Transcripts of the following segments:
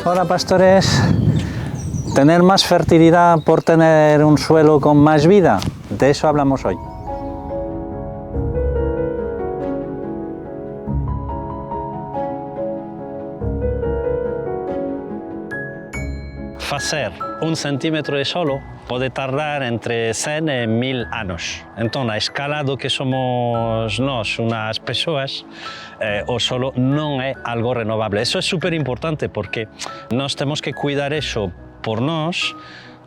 Hola pastores, ¿tener más fertilidad por tener un suelo con más vida? De eso hablamos hoy. Facer 1 centímetro de solo pode tardar entre 100 e 1000 anos. Entón, a escala do que somos nós, unhas persoas, o solo non é algo renovable. Eso é super importante porque nós temos que cuidar eso por nós,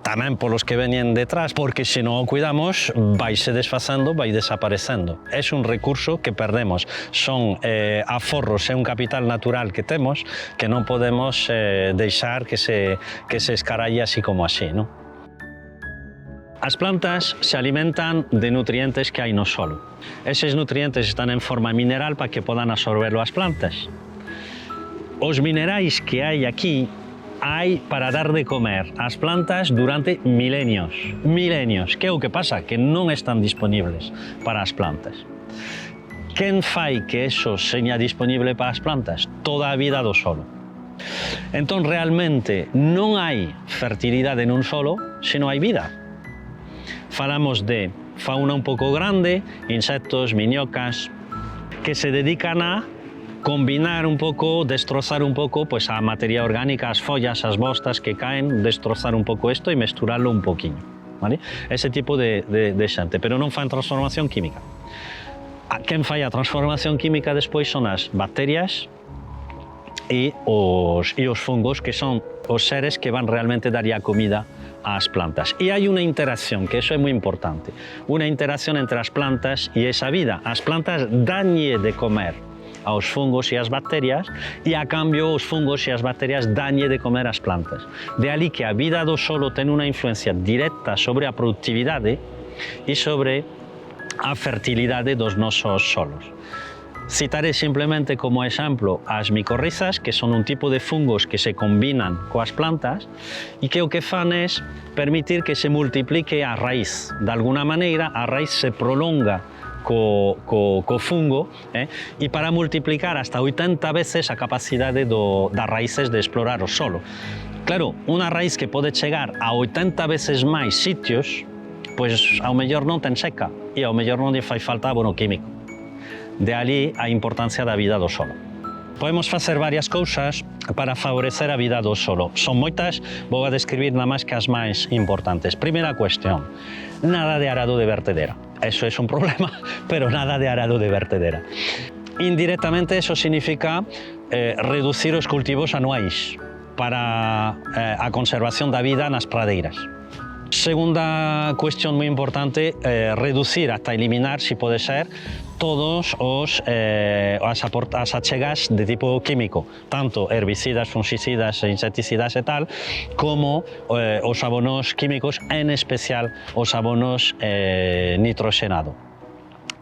tamén polos que veñen detrás, porque se non o cuidamos, vai se desfacendo, vai desaparecendo. É un recurso que perdemos. Son aforros, é un capital natural que temos que non podemos deixar que se escaralle así como así, non? As plantas se alimentan de nutrientes que hai no solo. Eses nutrientes están en forma mineral para que podan absorberlo as plantas. Os minerais que hai aquí hai para dar de comer ás plantas durante milenios. Milenios. Que é o que pasa? Que non están disponibles para as plantas. Quen fai que eso seña disponible para as plantas? Toda a vida do solo. Entón, realmente, non hai fertilidade nun solo se non hai vida. Falamos de fauna un pouco grande, insectos, miñocas, que se dedican a combinar un pouco, destrozar un pouco pues, a materia orgánica, as follas, as bostas que caen, destrozar un pouco isto e mesturarlo un poquinho. ¿Vale? Ese tipo de xente, pero non fan transformación química. Quen fai a transformación química despois son as bacterias e os fungos, que son os seres que van realmente dar a comida ás plantas. E hai unha interacción, que eso é moi importante, unha interacción entre as plantas e esa vida. As plantas danlle de comer aos fungos e as bacterias e a cambio os fungos e as bacterias danlle de comer ás plantas. De ali que a vida do solo ten unha influencia directa sobre a productividade e sobre a fertilidade dos nosos solos. Citaré simplemente como exemplo as micorrizas, que son un tipo de fungos que se combinan coas plantas e que o que fan é permitir que se multiplique a raíz. De alguna maneira, a raíz se prolonga co fungo e para multiplicar hasta 80 veces a capacidade das raíces de explorar o solo. Claro, unha raíz que pode chegar a 80 veces máis sitios, pois ao mellor non ten seca e ao mellor non lle fai falta abono químico. De ali a importancia da vida do solo. Podemos facer varias cousas para favorecer a vida do solo. Son moitas, vou a describir nada máis que as máis importantes. Primeira cuestión, nada de arado de vertedera. Eso é un problema, pero nada de arado de vertedera. Indirectamente, eso significa reducir os cultivos anuais para a conservación da vida nas pradeiras. Segunda cuestión moi importante, reducir hasta eliminar, si pode ser, todos as achegas de tipo químico, tanto herbicidas, fungicidas, insecticidas e tal, como os abonos químicos, en especial os abonos nitroxenado.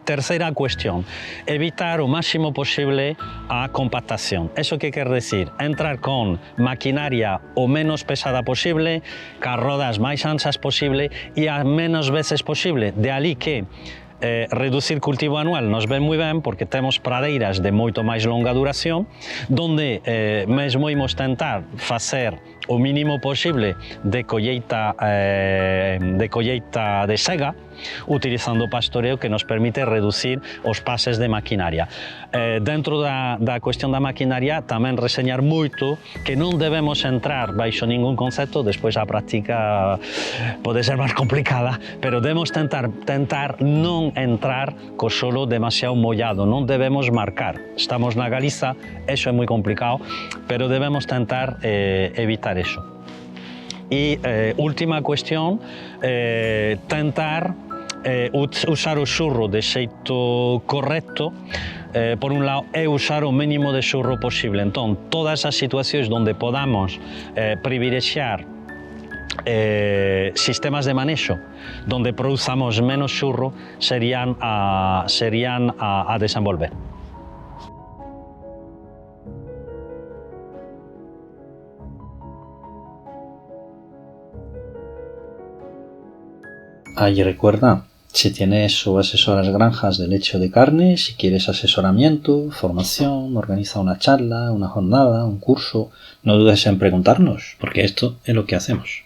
Terceira cuestión, evitar o máximo posible a compactación. ¿Eso qué quer decir? Entrar con maquinaria o menos pesada posible, cas rodas máis anchas posible e as menos veces posible. De ali que reducir cultivo anual nos ven moi ben porque temos pradeiras de moito máis longa duración, donde mesmo imos tentar facer o mínimo posible de colleita de sega, utilizando o pastoreo que nos permite reducir os pases de maquinaria. Dentro da cuestión da maquinaria tamén reseñar moito que non debemos entrar baixo ningún concepto, despois a práctica pode ser máis complicada, pero debemos tentar non entrar co solo demasiado mollado, non debemos marcar. Estamos na Galiza, eso é moi complicado, pero debemos tentar evitar eso. E última cuestión, tentar usar o xurro de xeito correcto. Por un lado, é usar o mínimo de xurro posible. Entón, todas as situacións onde podamos privilexiar sistemas de manexo donde produzamos menos xurro serían a desenvolver. Y recuerda Si tienes o asesoras granjas de leche o de carne, si quieres asesoramiento, formación, organiza una charla, una jornada, un curso, no dudes en preguntarnos, porque esto es lo que hacemos.